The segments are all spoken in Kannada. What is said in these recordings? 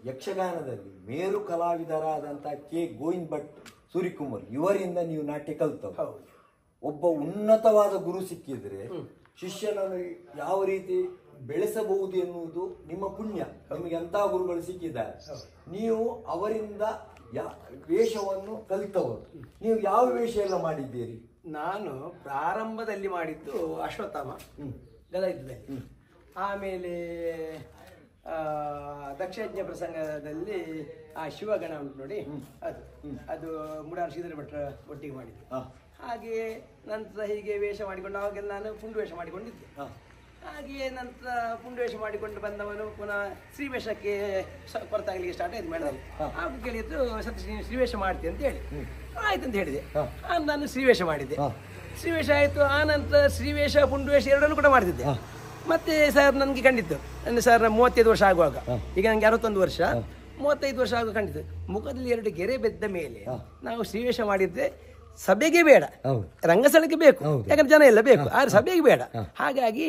ಯಕ್ಷಗಾನದಲ್ಲಿ ಮೇರು ಕಲಾವಿದರಾದಂಥ ಕೆ ಗೋವಿಂದ್ ಭಟ್ ಸೂರಿಕುಮಾರ್ ಇವರಿಂದ ನೀವು ನಾಟ್ಯ ಕಲ್ತವ್ರು. ಒಬ್ಬ ಉನ್ನತವಾದ ಗುರು ಸಿಕ್ಕಿದ್ರೆ ಶಿಷ್ಯನನ್ನು ಯಾವ ರೀತಿ ಬೆಳೆಸಬಹುದು ಎನ್ನುವುದು ನಿಮ್ಮ ಪುಣ್ಯ. ನಿಮಗೆ ಎಂಥ ಗುರುಗಳು ಸಿಕ್ಕಿದ್ದಾರೆ. ನೀವು ಅವರಿಂದ ವೇಷವನ್ನು ಕಲಿತವರು. ನೀವು ಯಾವ ವೇಷ ಎಲ್ಲ ಮಾಡಿದ್ದೀರಿ? ನಾನು ಪ್ರಾರಂಭದಲ್ಲಿ ಮಾಡಿದ್ದು ಅಶ್ವತ್ಥಾಮ ಗದಾಯುದ್ಧದಲ್ಲಿ. ಆಮೇಲೆ ದಕ್ಷಯಜ್ಞ ಪ್ರಸಂಗದಲ್ಲಿ ಆ ಶಿವಗಣ ಉಂಟು ನೋಡಿ, ಅದು ಮುಡಾರ್ ಶ್ರೀಧರ ಭಟ್ರ ಒಟ್ಟಿಗೆ ಮಾಡಿದ್ದು. ಹಾಗೆಯೇ ನಂತರ ಹೀಗೆ ವೇಷ ಮಾಡಿಕೊಂಡು ಅವಾಗೆಲ್ಲ ನಾನು ಪುಂಡು ವೇಷ ಮಾಡಿಕೊಂಡಿದ್ದೆ. ಹಾಗೆಯೇ ನಂತರ ಪುಂಡು ವೇಷ ಮಾಡಿಕೊಂಡು ಬಂದವನು ಪುನಃ ಶ್ರೀವೇಷಕ್ಕೆ ಹೊರತಾಗಲಿಕ್ಕೆ ಸ್ಟಾರ್ಟ್ ಆಯ್ತು ಮಾಡಿದಲ್ಲಿ. ಆಗ ಕೇಳಿದ್ರು ಸತ್ಯ ಶ್ರೀವೇಷ ಮಾಡ್ತೀನಿ ಅಂತ ಹೇಳಿ, ಆಯ್ತು ಅಂತ ಹೇಳಿದೆ. ನಾನು ಶ್ರೀವೇಷ ಮಾಡಿದ್ದೆ. ಶ್ರೀವೇಷ ಆಯಿತು. ಆ ನಂತರ ಶ್ರೀವೇಷ ಪುಂಡು ವೇಷ ಎರಡನ್ನೂ ಕೂಡ ಮಾಡ್ತಿದ್ದೆ. ಮತ್ತೆ ಸರ್ ನನಗೆ ಕಂಡಿತ್ತು, ಅಂದರೆ ಸರ್ 35 ವರ್ಷ ಆಗುವಾಗ, ಈಗ ನನಗೆ 61 ವರ್ಷ, 35 ವರ್ಷ ಆಗುವಾಗ ಕಂಡಿತ್ತು, ಮುಖದಲ್ಲಿ 2 ಗೆರೆ ಬೆದ್ದ ಮೇಲೆ ನಾವು ಶ್ರೀವೇಷ ಮಾಡಿದ್ರೆ ಸಭೆಗೆ ಬೇಡ, ರಂಗಸ್ಥಳಕ್ಕೆ ಬೇಕು, ಯಾಕಂದ್ರೆ ಜನ ಎಲ್ಲ ಬೇಕು, ಆದ್ರೆ ಸಭೆಗೆ ಬೇಡ. ಹಾಗಾಗಿ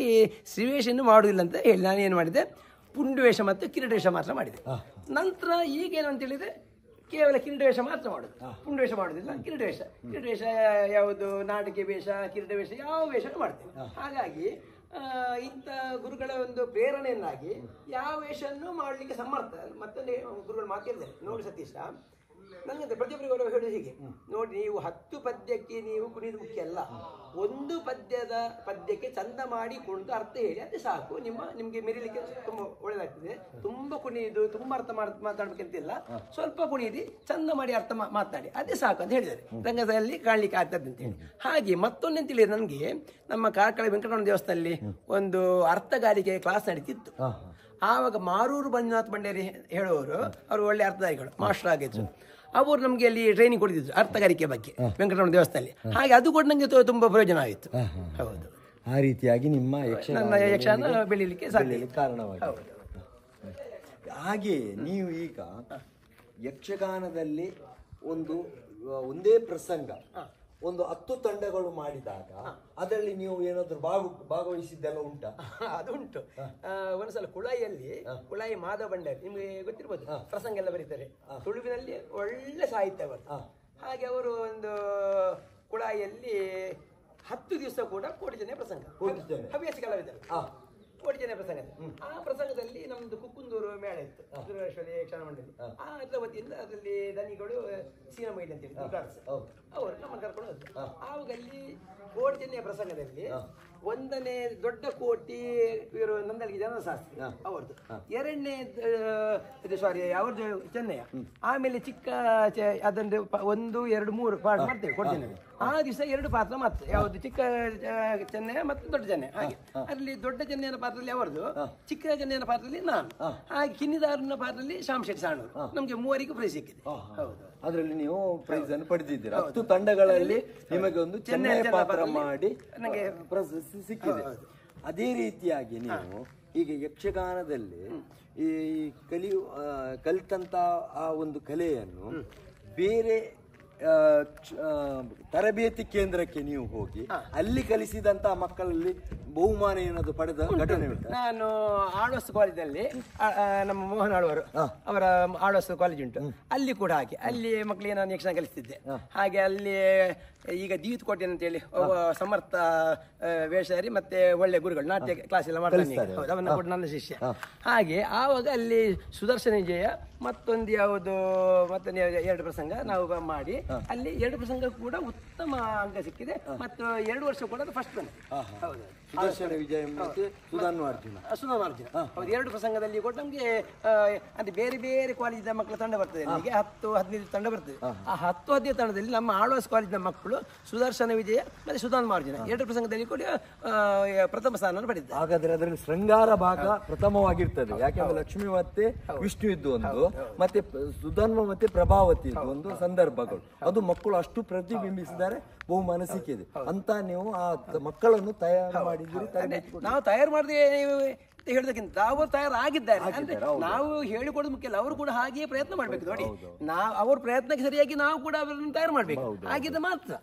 ಶ್ರೀವೇಷನ್ನು ಮಾಡುವುದಿಲ್ಲ ಅಂತ ಹೇಳಿ ನಾನು ಏನು ಮಾಡಿದೆ, ಪುಂಡು ವೇಷ ಮತ್ತು ಕಿರೀಟ ವೇಷ ಮಾತ್ರ ಮಾಡಿದೆ. ನಂತರ ಈಗೇನು ಅಂತ ಹೇಳಿದ್ರೆ ಕೇವಲ ಕಿರೀಟ ವೇಷ ಮಾತ್ರ ಮಾಡೋದು, ಪುಂಡು ವೇಷ ಮಾಡೋದಿಲ್ಲ. ಕಿರೀಟ ವೇಷ ಯಾವುದು ನಾಟಕ ವೇಷ, ಕಿರೀಟ ವೇಷ ಯಾವ ವೇಷ ಮಾಡ್ತೇವೆ. ಹಾಗಾಗಿ ಇಂಥ ಗುರುಗಳ ಒಂದು ಪ್ರೇರಣೆಯನ್ನಾಗಿ ಯಾವ ವೇಷವನ್ನು ಮಾಡಲಿಕ್ಕೆ ಸಮರ್ಥ. ಮತ್ತೊಂದು ಗುರುಗಳು ಮಾತಾಡಿದ್ದಾರೆ ನೋಡಿ, ಸತೀಶ ನನಗಂತೆ ಪ್ರತಿಯೊಬ್ಬರಿಗೂ ಹೇಳೋದು ಹೀಗೆ ನೋಡಿ, ನೀವು 10 ಪದ್ಯಕ್ಕೆ ನೀವು ಕುಣಿದು ಮುಖ್ಯ ಅಲ್ಲ, 1 ಪದ್ಯಕ್ಕೆ ಚಂದ ಮಾಡಿ ಕುಣಿದು ಅರ್ಥ ಹೇಳಿ ಅದೇ ಸಾಕು. ನಿಮ್ಗೆ ಮೆರಿಲಿಕ್ಕೆ ತುಂಬ ಒಳ್ಳೆದಾಗ್ತದೆ. ತುಂಬ ಕುಣಿದು ತುಂಬ ಅರ್ಥ ಮಾತಾಡ್ಬೇಕಂತಿಲ್ಲ, ಸ್ವಲ್ಪ ಕುಣಿದು ಚಂದ ಮಾಡಿ ಅರ್ಥ ಮಾತಾಡಿ ಅದೇ ಸಾಕು ಅಂತ ಹೇಳಿದ್ದಾರೆ. ರಂಗದಲ್ಲಿ ಕಾಣ್ಲಿಕ್ಕೆ ಆಗ್ತದೆ ಅಂತ ಹೇಳಿ. ಹಾಗೆ ಮತ್ತೊಂದು ತಿಳಿದ್ರೆ ನನಗೆ ನಮ್ಮ ಕಾರ್ಕಳ ವೆಂಕಟರಮಣ ದೇವಸ್ಥಾನದಲ್ಲಿ ಒಂದು ಅರ್ಥಗಾರಿಕೆ ಕ್ಲಾಸ್ ನಡೀತಿತ್ತು. ಆವಾಗ ಮಾರೂರು ಮಂಜುನಾಥ್ ಬಂಡೇರಿ ಹೇಳುವವರು, ಅವರು ಒಳ್ಳೆ ಅರ್ಥಧಾರಿಗಳು, ಮಾಸ್ಟರ್ ಆಗಿದ್ರು. ಅವರು ನಮಗೆ ಅಲ್ಲಿ ಟ್ರೈನಿಂಗ್ ಕೊಡ್ತಿದ್ರು ಅರ್ಥಗಾರಿಕೆ ಬಗ್ಗೆ ವೆಂಕಟರಮಣ ದೇವಸ್ಥಾನದಲ್ಲಿ. ಹಾಗೆ ಅದು ಕೂಡ ನನಗೆ ತುಂಬ ಪ್ರಯೋಜನ ಆಯಿತು. ಹೌದು, ಆ ರೀತಿಯಾಗಿ ನಿಮ್ಮ ಯಕ್ಷಗಾನ ಬೆಳೀಲಿಕ್ಕೆ ಕಾರಣವಾಗಿದೆ. ಹಾಗೆ ನೀವು ಈಗ ಯಕ್ಷಗಾನದಲ್ಲಿ ಒಂದೇ ಪ್ರಸಂಗ 10 ತಂಡಗಳು ಮಾಡಿದಾಗ ಅದರಲ್ಲಿ ನೀವು ಏನಾದ್ರು ಭಾಗವಹಿಸಿದ್ದೆಲ್ಲ ಉಂಟಾ? ಅದು ಉಂಟು. ಒಂದ್ಸಲ ಕುಳಾಯಿ ಮಾಧವ ಭಂಡಾರಿ, ನಿಮ್ಗೆ ಗೊತ್ತಿರ್ಬೋದು, ಪ್ರಸಂಗ ಎಲ್ಲ ಬರೀತಾರೆ. ತುಳುವಿನಲ್ಲಿ ಒಳ್ಳೆ ಸಾಹಿತ್ಯ ಅವರು. ಹಾಗೆ ಅವರು ಒಂದು ಕುಳಾಯಿಯಲ್ಲಿ 10 ದಿವಸ ಕೂಡ 1 ಕೋಟಿ ಜನ ಪ್ರಸಂಗ, ಹವ್ಯಾಸ ಕಲಾವಿದರು, 1 ಕೋಟಿ ಜನ ಪ್ರಸಂಗ. ಆ ಪ್ರಸಂಗದಲ್ಲಿ ನಮ್ದು ಕುಕ್ಕುಂದೂರು ಮೇಳ ಇತ್ತು, ದುರ್ಗೇಶ್ವರಿ ಯಕ್ಷಗಾನ ಮಂಡಳಿ. ಅದರ ವತಿಯಿಂದ ಅದರಲ್ಲಿ ದನಿಗಳು ಸೀನ ಮೈಲಿ ಅಂತ ಹೇಳಿ ಅವರು ನಮ್ಮನ್ನು ಕರ್ಕೊಂಡು ಹೋದ್ರು. ಆವಾಗ ಅಲ್ಲಿ 1 ಕೋಟಿ ಜನ ಪ್ರಸಂಗದಲ್ಲಿ 1ನೇ ದೊಡ್ಡ ಕೋಟಿ ಇವರು ನಂದಲಿಗೆ ಜನಶಾಸ್ತ್ರಿ ಅವರದ್ದು, 2ನೇ ಅವ್ರದ್ದು ಚೆನ್ನಯ್ಯ, ಆಮೇಲೆ ಚಿಕ್ಕ ಅದೊಂದು 1, 2, 3 ಪಾಠ ಮಾಡ್ತೇವೆ ಕೊಡ್ತೇನೆ. ಆ ದಿವಸ 2 ಪಾತ್ರ ಮಾತ್ರ, ಯಾವುದು ಚಿಕ್ಕ ಚೆನ್ನಯ್ಯ ಮತ್ತು ದೊಡ್ಡ ಚೆನ್ನಯ್ಯ. ಹಾಗೆ ಅಲ್ಲಿ ದೊಡ್ಡ ಚೆನ್ನಯ್ಯನ ಪಾತ್ರದಲ್ಲಿ ಅವರದು, ಚಿಕ್ಕ ಚೆನ್ನಯ್ಯನ ಪಾತ್ರದಲ್ಲಿ ನಾನು, ಹಾಗೆ ಕಿನ್ನಿದಾರನ ಪಾತ್ರದಲ್ಲಿ ಶ್ಯಾಮ್ ಶೆಟ್ಟಿ ಸಾಣೂರು. ನಮ್ಗೆ 3 ಪ್ರೈಸ್ ಸಿಕ್ಕಿದೆ. ಹೌದು, ಅದರಲ್ಲಿ ನೀವು ಪ್ರೈಸ್ ಅನ್ನು ಪಡೆದಿದ್ದೀರಾ. 10 ತಂಡಗಳಲ್ಲಿ ನಿಮಗೆ ಒಂದು ಚೆನ್ನಯ್ಯ ಪಾತ್ರ ಮಾಡಿ ನನಗೆ ಪ್ರಶಸ್ತಿ ಸಿಕ್ಕಿದೆ. ಅದೇ ರೀತಿಯಾಗಿ ನೀವು ಈಗ ಯಕ್ಷಗಾನದಲ್ಲಿ ಈ ಕಲಿತಂತ ಆ ಒಂದು ಕಲೆಯನ್ನು ಬೇರೆ ತರಬೇತಿ ಕೇಂದ್ರಕ್ಕೆ ನೀವು ಹೋಗಿ ಅಲ್ಲಿ ಕಲಿಸಿದಂತ ಮಕ್ಕಳಲ್ಲಿ ಬಹುಮಾನ ಏನಾದ್ರು ಪಡೆದ ಘಟನೆ ಉಂಟು? ನಾನು ಆಳ್ವಾಸ್ ಕಾಲೇಜಲ್ಲಿ ನಮ್ಮ ಮೋಹನ್ ಆಳ್ವರು ಅವರ ಆಳ್ವಾಸ್ ಕಾಲೇಜ್ ಉಂಟು, ಅಲ್ಲಿ ಕೂಡ ಹಾಗೆ ಅಲ್ಲಿ ಮಕ್ಕಳಿಗೆ ನಾನು ಯಕ್ಷಗಾನ ಕಲಿಸ್ತಿದ್ದೆ. ಹಾಗೆ ಅಲ್ಲಿ ಈಗ ದೀತ್ ಕೋಟೆ ಅಂತೇಳಿ ಸಮರ್ಥ ವೇಷಧಾರಿ ಮತ್ತೆ ಒಳ್ಳೆ ಗುರುಗಳು ನಾಟ್ಯ ಕ್ಲಾಸ್ ಎಲ್ಲ ಮಾಡ್ತಾರೆ, ಅವನ್ನ ಕೂಡ ನನ್ನ ಶಿಷ್ಯ. ಹಾಗೆ ಆವಾಗ ಅಲ್ಲಿ ಸುದರ್ಶನ ವಿಜಯ ಮತ್ತೊಂದು ಯಾವುದು ಮತ್ತೆ 2 ಪ್ರಸಂಗ ನಾವು ಮಾಡಿ ಅಲ್ಲಿ 2 ಪ್ರಸಂಗ ಕೂಡ ಉತ್ತಮ ಅಂಕ ಸಿಕ್ಕಿದೆ. ಮತ್ತು 2 ವರ್ಷ ಕೂಡ ಅದು ಫಸ್ಟ್ ಬಂತು. ಹೌದು, ಸುದರ್ಶನ ವಿಜಯ ಮತ್ತು ಸುಧಾರ್ಜುನ ಹೌದು, 2 ಪ್ರಸಂಗದಲ್ಲಿ ಕೂಡ ನಮ್ಗೆ ಅಂದ್ರೆ ಬೇರೆ ಬೇರೆ ಕಾಲೇಜಿನ ಮಕ್ಕಳ ತಂಡ ಬರ್ತದೆ. ನಮಗೆ 10-15 ತಂಡ ಬರ್ತದೆ. ಆ 10-15 ತಂಡದಲ್ಲಿ ನಮ್ಮ ಆಳ್ವಾಸ್ ಕಾಲೇಜಿನ ಮಕ್ಕಳು ಸುದರ್ಶನ ವಿಜಯ ಮತ್ತೆ ಸುಧಾರ್ಜುನ 2 ಪ್ರಸಂಗದಲ್ಲಿ ಕೂಡ ಪ್ರಥಮ ಸ್ಥಾನವನ್ನು ಪಡೆದಿದ್ದಾರೆ. ಹಾಗಾದ್ರೆ ಅದರಲ್ಲಿ ಶೃಂಗಾರ ಭಾಗ ಪ್ರಥಮವಾಗಿರ್ತದೆ. ಯಾಕೆಂದ್ರೆ ಲಕ್ಷ್ಮಿ ಮತ್ತೆ ವಿಷ್ಣು ಇದ್ದು ಒಂದು, ಮತ್ತೆ ಸುಧನ್ವ ಮತ್ತೆ ಪ್ರಭಾವತಿ ಇದ್ದು ಒಂದು ಸಂದರ್ಭಗಳು, ಅದು ಮಕ್ಕಳು ಅಷ್ಟು ಪ್ರತಿಬಿಂಬಿಸಿದ್ದಾರೆ, ಬಹುಮಾನ ಸಿಕ್ಕಿದೆ ಅಂತ. ನೀವು ಆ ಮಕ್ಕಳನ್ನು ತಯಾರು ಮಾಡಿದ್ದೀರಿ. ನಾವು ತಯಾರು ಮಾಡಿದ್ರೆ ಹೇಳೋದಕ್ಕಿಂತ ಅವರು ತಯಾರಾಗಿದ್ದಾರೆ ಅಂದ್ರೆ ನಾವು ಹೇಳಿಕೊಡೋದು ಮುಖ್ಯ ಅಲ್ಲ, ಅವರು ಕೂಡ ಹಾಗೆಯೇ ಪ್ರಯತ್ನ ಮಾಡ್ಬೇಕು. ನೋಡಿ, ನಾವು ಅವ್ರ ಪ್ರಯತ್ನಕ್ಕೆ ಸರಿಯಾಗಿ ನಾವು ಕೂಡ ಅವರನ್ನು ತಯಾರು ಮಾಡ್ಬೇಕು, ಹಾಗಿದ್ರೆ ಮಾತ್ರ.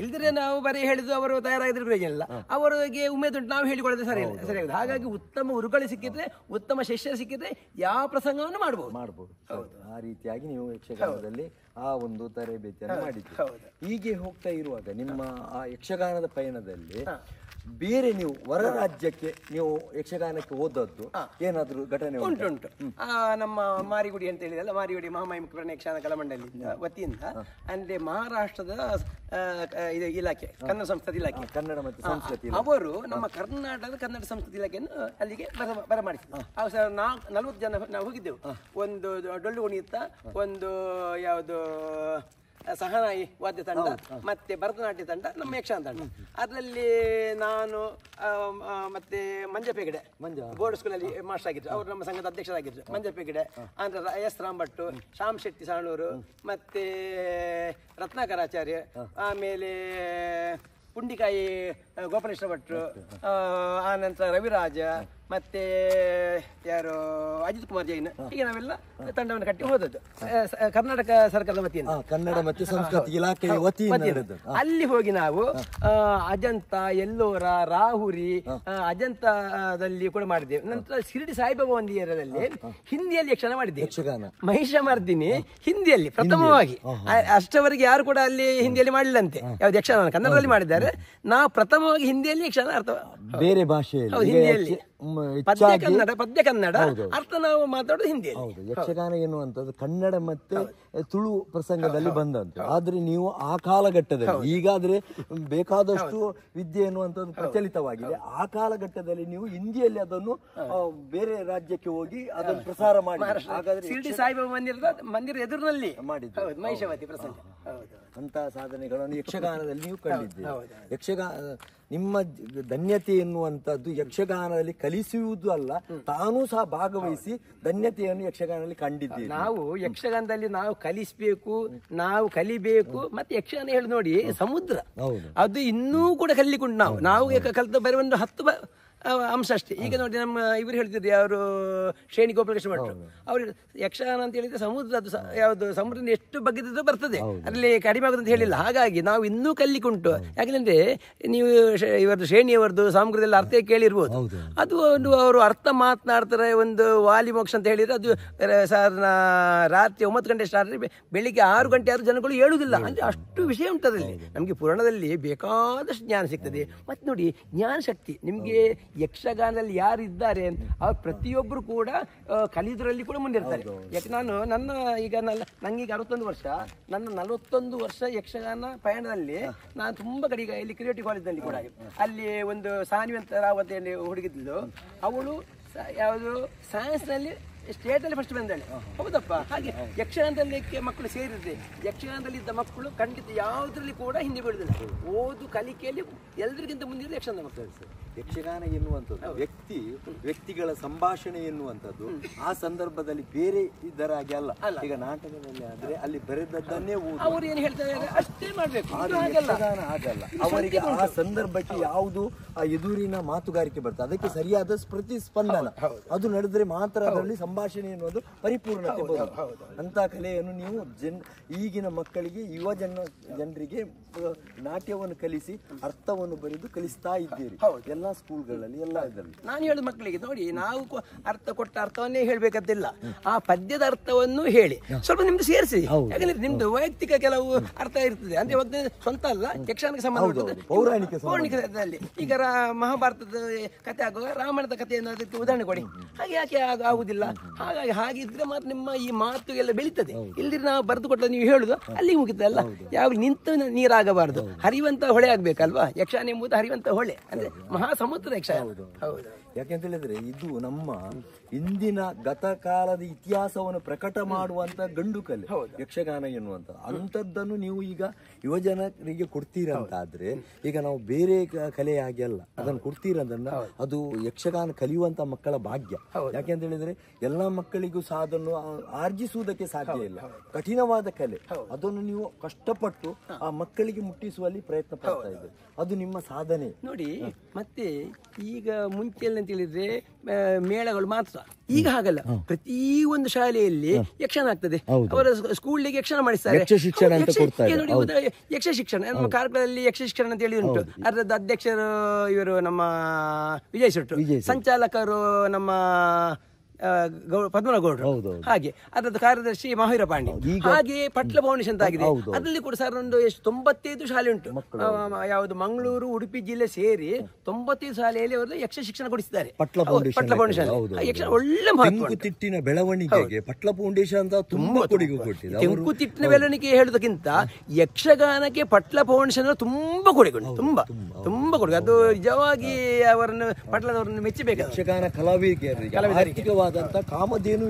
ಇಲ್ದಿದ್ರೆ ನಾವು ಬರೀ ಹೇಳಿದ್ದು ಅವರು ತಯಾರಾಗಿದ್ರೆ ಪ್ರಯೋಜನ, ಅವರಿಗೆ ಉಮೇದುಂಟು ನಾವು ಹೇಳಿಕೊಳ್ಳೋದು ಸರಿಯಾಗಿದೆ. ಹಾಗಾಗಿ ಉತ್ತಮ ಗುರುಗಳು ಸಿಕ್ಕಿದ್ರೆ, ಉತ್ತಮ ಶಿಷ್ಯರು ಸಿಕ್ಕಿದ್ರೆ ಯಾವ ಪ್ರಸಂಗವನ್ನು ಮಾಡಬಹುದು. ಆ ರೀತಿಯಾಗಿ ನೀವು ಯಕ್ಷಗಾನದಲ್ಲಿ ಆ ಒಂದು ತರಬೇತಿಯನ್ನು ಮಾಡಿದ್ದೀರಿ. ಹೀಗೆ ಹೋಗ್ತಾ ಇರುವಾಗ ನಿಮ್ಮ ಆ ಯಕ್ಷಗಾನದ ಪಯಣದಲ್ಲಿ ಬೇರೆ ನೀವು ಹೊರ ರಾಜ್ಯಕ್ಕೆ ನೀವು ಯಕ್ಷಗಾನಕ್ಕೆ ಹೋದದ್ದು ಏನಾದ್ರು ಘಟನೆ ಉಂಟು. ನಮ್ಮ ಮಾರಿಗುಡಿ ಅಂತ ಹೇಳಿದಲ್ಲ, ಮಾರಿಗುಡಿ ಮಹಾಮಹಿಮ ಯಕ್ಷಗಾನ ಕಲಾಮಂಡಳಿ ವತಿಯಿಂದ ಅಂದ್ರೆ ಮಹಾರಾಷ್ಟ್ರದ ಇಲಾಖೆ, ಕನ್ನಡ ಸಂಸ್ಕೃತಿ ಇಲಾಖೆ, ಕನ್ನಡ ಮತ್ತು ಸಂಸ್ಕೃತಿ ಅವರು ನಮ್ಮ ಕರ್ನಾಟಕದ ಕನ್ನಡ ಸಂಸ್ಕೃತಿ ಇಲಾಖೆಯನ್ನು ಅಲ್ಲಿಗೆ ಬರಮಾಡಿಸಿದ್ರು. 40 ಜನ ನಾವು ಹೋಗಿದ್ದೆವು. ಒಂದು ಡೊಳ್ಳು ಕುಣಿತ, ಒಂದು ಯಾವುದು ಸಹನಾಯಿ ವಾದ್ಯ ತಂಡ, ಮತ್ತೆ ಭರತನಾಟ್ಯ ತಂಡ, ನಮ್ಮ ಯಕ್ಷಗಾನ ತಂಡ. ಅದರಲ್ಲಿ ನಾನು ಮತ್ತೆ ಮಂಜ ಪೆಗಡೆ ಬೋರ್ಡ್ ಸ್ಕೂಲಲ್ಲಿ ಮಾಸ್ಟರ್ ಆಗಿದ್ರು, ಅವರು ನಮ್ಮ ಸಂಘದ ಅಧ್ಯಕ್ಷರಾಗಿದ್ರು. ಮಂಜ ಪೆಗಡೆ ಅಂದ್ರೆ ಎಸ್ ರಾಂಭಟ್ಟು, ಶ್ಯಾಮ್ ಶೆಟ್ಟಿ ಸಾಣೂರು, ಮತ್ತೆ ರತ್ನಾಕರಾಚಾರ್ಯ, ಆಮೇಲೆ ಪುಂಡಿಕಾಯಿ ಗೋಪಾಲೇಶ್ವರ ಭಟ್ರು, ಆ ನಂತರ ರವಿರಾಜ, ಮತ್ತೆ ಯಾರು ಅಜಿತ್ ಕುಮಾರ್ ಜೈನ್, ಹೀಗೆ ನಾವೆಲ್ಲ ತಂಡವನ್ನು ಕಟ್ಟಿ ಹೋದದ್ದು ಕರ್ನಾಟಕ ಸರ್ಕಾರದ ವತಿಯಿಂದ, ಕನ್ನಡ ಮತ್ತು ಸಂಸ್ಕೃತಿ ಇಲಾಖೆ ವತಿಯಿಂದ. ಅಲ್ಲಿ ಹೋಗಿ ನಾವು ಅಜಂತ, ಎಲ್ಲೋರ, ರಾಹುರಿ, ಅಜಂತದಲ್ಲಿ ಕೂಡ ಮಾಡಿದ್ದೇವೆ. ನಂತರ ಶಿರಡಿ ಸಾಯಿಬಾಬಾ ಮಂದಿರದಲ್ಲಿ ಹಿಂದಿಯಲ್ಲಿ ಯಕ್ಷಗಾನ ಮಾಡಿದ್ದೇವೆ. ಯಕ್ಷಗಾನ ಮಹಿಷಮರ್ದಿನಿ ಹಿಂದಿಯಲ್ಲಿ ಪ್ರಥಮವಾಗಿ. ಅಷ್ಟವರೆಗೆ ಯಾರು ಕೂಡ ಅಲ್ಲಿ ಹಿಂದಿಯಲ್ಲಿ ಮಾಡಲಿಲ್ಲಂತೆ, ಯಾವ್ದು ಯಕ್ಷಗಾನ ಕನ್ನಡದಲ್ಲಿ ಮಾಡಿದ್ದಾರೆ. ನಾವು ಪ್ರಥಮವಾಗಿ ಹಿಂದಿಯಲ್ಲಿ ಯಕ್ಷಗಾನ ಅರ್ಥ, ಬೇರೆ ಭಾಷೆಯಲ್ಲಿ ಹಿಂದಿಯಲ್ಲಿ ಪದ್ಯ ಕನ್ನಡ ಅರ್ಥ ನಾವು ಮಾತಾಡೋದು ಹಿಂದಿಯಲ್ಲಿ. ಹೌದು, ಯಕ್ಷಗಾನ ಎನ್ನುವಂಥದ್ದು ಕನ್ನಡ ಮತ್ತೆ ತುಳು ಪ್ರಸಂಗದಲ್ಲಿ ಬಂದಂತೆ. ಆದ್ರೆ ನೀವು ಆ ಕಾಲಘಟ್ಟದಲ್ಲಿ, ಈಗಾದ್ರೆ ಬೇಕಾದಷ್ಟು ವಿದ್ಯೆ ಎನ್ನುವಂಥದ್ದು ಪ್ರಚಲಿತವಾಗಿದೆ, ಆ ಕಾಲಘಟ್ಟದಲ್ಲಿ ನೀವು ಹಿಂದಿಯಲ್ಲಿ ಅದನ್ನು ಬೇರೆ ರಾಜ್ಯಕ್ಕೆ ಹೋಗಿ ಅದನ್ನು ಪ್ರಸಾರ ಮಾಡಿ. ಹಾಗಾದ್ರೆ ಶಿರಡಿ ಸಾಯಿಬಾಬಾ ಮಂದಿರ ಎದುರಿನಲ್ಲಿ ಮಾಡಿದ್ದು ಮಹಿಷಾವತಿ ಪ್ರಸಂಗ. ಅಂತ ಸಾಧನೆಗಳನ್ನು ಯಕ್ಷಗಾನದಲ್ಲಿ ನೀವು ಕಂಡಿದ್ದೀರಿ. ಯಕ್ಷಗಾನ ನಿಮ್ಮ ಧನ್ಯತೆ ಎನ್ನುವಂಥದ್ದು ಯಕ್ಷಗಾನದಲ್ಲಿ ಕಲಿಸುವುದು ಅಲ್ಲ, ತಾನೂ ಸಹ ಭಾಗವಹಿಸಿ ಧನ್ಯತೆಯನ್ನು ಯಕ್ಷಗಾನದಲ್ಲಿ ಕಂಡಿದ್ದೀರಿ. ನಾವು ಯಕ್ಷಗಾನದಲ್ಲಿ ನಾವು ಕಲಿಸ್ಬೇಕು, ನಾವು ಕಲಿಬೇಕು. ಮತ್ತೆ ಯಕ್ಷಗಾನ ಹೇಳಿ ನೋಡಿ ಸಮುದ್ರ, ಅದು ಇನ್ನೂ ಕೂಡ ಕಲಿಲಿಕ್ಕುಂಟು. ನಾವು ಕಲಿತ ಬರೀ ಒಂದು 10 ಅಂಶ ಅಷ್ಟೇ. ಈಗ ನೋಡಿ ನಮ್ಮ ಇವರು ಹೇಳ್ತಿದ್ರು, ಅವರು ಶ್ರೇಣಿ ಗೋಪಾಲಕೃಷ್ಣ ಭಟ್ರು, ಅವರು ಯಕ್ಷಗಾನ ಅಂತ ಹೇಳಿದ್ರೆ ಸಮುದ್ರ, ಅದು ಯಾವುದು ಸಮುದ್ರ ಎಷ್ಟು ಬಗ್ಗಿದ್ರು ಬರ್ತದೆ, ಅದರಲ್ಲಿ ಕಡಿಮೆ ಆಗೋದು ಅಂತ ಹೇಳಿಲ್ಲ. ಹಾಗಾಗಿ ನಾವು ಇನ್ನೂ ಕಲಿಕುಂಟು. ಯಾಕಂದ್ರೆ ನೀವು ಇವರದ್ದು ಶ್ರೇಣಿಯವರದ್ದು ಸಾಮಗ್ರದಲ್ಲಿ ಅರ್ಥ ಕೇಳಿರ್ಬೋದು. ಅದು ಒಂದು ಅವರು ಅರ್ಥ ಮಾತನಾಡ್ತಾರೆ. ಒಂದು ವಾಲಿ ಮೋಕ್ಷ ಅಂತ ಹೇಳಿದ್ರೆ ಅದು ರಾತ್ರಿ 9 ಗಂಟೆ ಸ್ಟಾರ್ಟ್, ಬೆಳಿಗ್ಗೆ 6 ಗಂಟೆ ಆದ್ರೂ ಜನಗಳು ಹೇಳುವುದಿಲ್ಲ. ಅಂದ್ರೆ ಅಷ್ಟು ವಿಷಯ ಉಂಟದಲ್ಲಿ. ನಮಗೆ ಪುರಾಣದಲ್ಲಿ ಬೇಕಾದಷ್ಟು ಜ್ಞಾನ ಸಿಗ್ತದೆ. ಮತ್ತೆ ನೋಡಿ ಜ್ಞಾನ ಶಕ್ತಿ ನಿಮ್ಗೆ ಯಕ್ಷಗಾನದಲ್ಲಿ ಯಾರು ಇದ್ದಾರೆ ಅವ್ರು ಪ್ರತಿಯೊಬ್ಬರು ಕೂಡ ಕಲಿಯುವುದರಲ್ಲಿ ಕೂಡ ಮುಂದಿರ್ತಾರೆ. ಯಾಕೆ ನಂಗೀಗ 61 ವರ್ಷ, ನನ್ನ 41 ವರ್ಷ ಯಕ್ಷಗಾನ ಪಯಣದಲ್ಲಿ ನಾನು ತುಂಬಾ ಕಡೆ, ಈಗ ಇಲ್ಲಿ ಕ್ರಿಯೇಟಿವ್ ಕಾಲೇಜ್ನಲ್ಲಿ ಕೂಡ ಅಲ್ಲಿ ಒಂದು ಸಾನಿವಂತ ರಾವತ್ ಹುಡುಗಿದ್ಲು, ಅವಳು ಯಾವುದು ಸೈನ್ಸ್ನಲ್ಲಿ ಸ್ಟೇಟಲ್ಲಿ ಫಸ್ಟ್ ಬಂದಾಳೆ. ಹೌದಪ್ಪ. ಹಾಗೆ ಯಕ್ಷಗಾನದಲ್ಲಿ ಮಕ್ಕಳು ಸೇರಿದ್ರೆ, ಯಕ್ಷಗಾನದಲ್ಲಿ ಇದ್ದ ಮಕ್ಕಳು ಖಂಡಿತ ಯಾವುದ್ರಲ್ಲಿ ಕೂಡ ಹಿಂದೆ ಬೀಳುದಿಲ್ಲ. ಓದು ಕಲಿಕೆಯಲ್ಲಿ ಎಲ್ಲರಿಗಿಂತ ಮುಂದಿರೋದು ಯಕ್ಷಗಾನ ಮಕ್ಕಳು. ಯಕ್ಷಗಾನ ಎನ್ನುವಂಥದ್ದು ವ್ಯಕ್ತಿಗಳ ಸಂಭಾಷಣೆ ಎನ್ನುವಂಥದ್ದು ಆ ಸಂದರ್ಭದಲ್ಲಿ ಬೇರೆ ಇದರಾಗಿ ಅಲ್ಲ. ಈಗ ನಾಟಕದಲ್ಲಿ ಆದ್ರೆ ಅಲ್ಲಿ ಬರೆದದ್ದನ್ನೇ ಅವ್ರು ಏನು ಹೇಳ್ತಾರೆ ಅಷ್ಟೇ ಮಾಡ್ಬೇಕು. ಯಕ್ಷಗಾನ ಆಗಲ್ಲ. ಅವರಿಗೆ ಆ ಸಂದರ್ಭಕ್ಕೆ ಯಾವುದು ಆ ಎದುರಿನ ಮಾತುಗಾರಿಕೆ ಬರ್ತದೆ, ಅದಕ್ಕೆ ಸರಿಯಾದ ಪ್ರತಿಸ್ಪಂದನ ಅದು ನಡೆದ್ರೆ ಮಾತ್ರ ಅದರಲ್ಲಿ ಸಂಭಾಷಣೆ ಎನ್ನುವುದು ಪರಿಪೂರ್ಣತೆ ಬರುತ್ತೆ. ಅಂತ ಕಲೆಯನ್ನು ನೀವು ಈಗಿನ ಮಕ್ಕಳಿಗೆ, ಯುವ ಜನರಿಗೆ ನಾಟ್ಯವನ್ನು ಕಲಿಸಿ ಅರ್ಥವನ್ನು ಬರೆದು ಕಲಿಸ್ತಾ ಇದ್ದೀರಿ ಎಲ್ಲ ಸ್ಕೂಲ್ಗಳಲ್ಲಿ, ಎಲ್ಲ ಇದರಲ್ಲಿ. ನಾನು ಹೇಳುದು ಮಕ್ಕಳಿಗೆ ನೋಡಿ, ನಾವು ಅರ್ಥ ಕೊಟ್ಟ ಅರ್ಥವನ್ನೇ ಹೇಳ್ಬೇಕಂತಿಲ್ಲ, ಆ ಪದ್ಯದ ಅರ್ಥವನ್ನು ಹೇಳಿ ಸ್ವಲ್ಪ ನಿಮ್ದು ಸೇರಿಸಿ. ಯಾಕಂದ್ರೆ ನಿಮ್ದು ವೈಯಕ್ತಿಕ ಕೆಲವು ಅರ್ಥ ಇರ್ತದೆ, ಅಂದ್ರೆ ಒಂದು ಸ್ವಂತ ಅಲ್ಲ, ಯಕ್ಷಗಾನಕ್ಕೆ ಸಂಬಂಧ ಪೌರಾಣಿಕದಲ್ಲಿ. ಈಗ ಮಹಾಭಾರತದ ಕಥೆ ಆಗುವಾಗ ರಾಮಾಯಣದ ಕಥೆಯನ್ನು ಅದಕ್ಕೆ ಉದಾಹರಣೆ ಕೊಡಿ. ಹಾಗೆ ಯಾಕೆ ಆಗುದಿಲ್ಲ? ಹಾಗಾಗಿ ಹಾಗಿದ್ರೆ ಮಾತ್ರ ನಿಮ್ಮ ಈ ಮಾತು ಎಲ್ಲ ಬೆಳೀತದೆ. ಇಲ್ದಿದ್ರೆ ನಾವು ಬರೆದು ಕೊಟ್ಟ ನೀವು ಹೇಳುದು ಅಲ್ಲಿ ಮುಗಿತಲ್ಲ. ಯಾವ ನಿಂತು ನೀರಾಗಬಾರದು, ಹರಿಯುವಂತ ಹೊಳೆ ಆಗ್ಬೇಕಲ್ವಾ? ಯಕ್ಷಗಾನ ಎಂಬುದು ಹರಿಯುವಂತ ಹೊಳೆ, ಅಂದ್ರೆ ಮಹಾ ಸಮುದ್ರ ಯಕ್ಷಗಾನ. ಹೌದು. ಯಾಕೆಂತ ಹೇಳಿದ್ರೆ ಇದು ನಮ್ಮ ಇಂದಿನ ಗತಕಾಲದ ಇತಿಹಾಸವನ್ನು ಪ್ರಕಟ ಮಾಡುವಂತ ಗಂಡು ಕಲೆ ಯಕ್ಷಗಾನ ಎನ್ನುವಂತ ಅಂಥದ್ದನ್ನು ನೀವು ಈಗ ಯುವಜನರಿಗೆ ಕೊಡ್ತೀರಂತಾದ್ರೆ, ಈಗ ನಾವು ಬೇರೆ ಕಲೆ ಹಾಗೆ ಅಲ್ಲ, ಅದನ್ನು ಕೊಡ್ತೀರಂದ್ರೆ ಅದು ಯಕ್ಷಗಾನ ಕಲಿಯುವಂತ ಮಕ್ಕಳ ಭಾಗ್ಯ. ಯಾಕೆಂತ ಹೇಳಿದ್ರೆ ಎಲ್ಲಾ ಮಕ್ಕಳಿಗೂ ಸಹ ಅದನ್ನು ಆರ್ಜಿಸುವುದಕ್ಕೆ ಸಾಧ್ಯ ಇಲ್ಲ. ಕಠಿಣವಾದ ಕಲೆ, ಅದನ್ನು ನೀವು ಕಷ್ಟಪಟ್ಟು ಆ ಮಕ್ಕಳಿಗೆ ಮುಟ್ಟಿಸುವಲ್ಲಿ ಪ್ರಯತ್ನ ಪಡ್ತಾ ಇದ್ದೀರಿ, ಅದು ನಿಮ್ಮ ಸಾಧನೆ ನೋಡಿ. ಮತ್ತೆ ಈಗ ಮುಂಚೆ ಅಂತ ಹೇಳಿದ್ರೆ ಮೇಳಗಳು ಮಾತ್ರ. ಈಗ ಹಾಗಲ್ಲ, ಪ್ರತಿ ಒಂದು ಶಾಲೆಯಲ್ಲಿ ಯಕ್ಷಗಾನ ಆಗ್ತದೆ. ಅವರ ಸ್ಕೂಲ್ಗೆ ಯಕ್ಷಗಾನ ಮಾಡಿಸ್ತಾರೆ. ಯಕ್ಷ ಶಿಕ್ಷಣ ನಮ್ಮ ಕಾರ್ಕಳದಲ್ಲಿ ಯಕ್ಷ ಶಿಕ್ಷಣ ಅಂತ ಹೇಳಿ ಉಂಟು. ಅದರದ ಅಧ್ಯಕ್ಷರು ಇವರು ನಮ್ಮ ವಿಜಯ್ ಶೆಟ್ಟರು, ಸಂಚಾಲಕರು ನಮ್ಮ ಪದ್ಮನಗೌಡರು, ಹಾಗೆ ಅದರದ್ದು ಕಾರ್ಯದರ್ಶಿ ಮಹಾವೀರ ಪಾಂಡೆ. ಹಾಗೆ ಪಟ್ಲ ಫೌಂಡೇಶನ್ ಅಂತ ಆಗಿದೆ. ಅದರಲ್ಲಿ ಕೂಡ ಸರ್ ಒಂದು ಎಷ್ಟು 95 ಶಾಲೆ ಉಂಟು. ಯಾವುದು ಮಂಗಳೂರು ಉಡುಪಿ ಜಿಲ್ಲೆ ಸೇರಿ 95 ಶಾಲೆಯಲ್ಲಿ ಅವರು ಯಕ್ಷ ಶಿಕ್ಷಣ ಕೊಡಿಸಿದ್ದಾರೆ. ಪಟ್ಲ ಫೌಂಡೇಶನ್ ಯಕ್ಷ ಒಳ್ಳೆ ತೆಂಕುತಿಟ್ಟಿನ ಬೆಳವಣಿಗೆಗೆ ಪಟ್ಲ ಫೌಂಡೇಶನ್ ಅಂತ ತುಂಬಾ ಕೊಡುಗೆ ಕೊಟ್ಟಿದೆ. ತೆಂಕುತಿಟ್ಟಿನ ಬೆಳವಣಿಗೆ ಹೇಳುದಕ್ಕಿಂತ ಯಕ್ಷಗಾನಕ್ಕೆ ಪಟ್ಲ ಫೌಂಡೇಶನ್ ತುಂಬಾ ಕೊಡುಗೆ ಉಂಟು. ತುಂಬಾ ಕೊಡುಗೆ. ಅದು ನಿಜವಾಗಿ ಅವರನ್ನು ಪಟ್ಲದವರನ್ನು ಮೆಚ್ಚಬೇಕು. ಯಕ್ಷಗಾನ ಕಲಾವಿದರಿಗೆ ಕಾಮಧೇನು.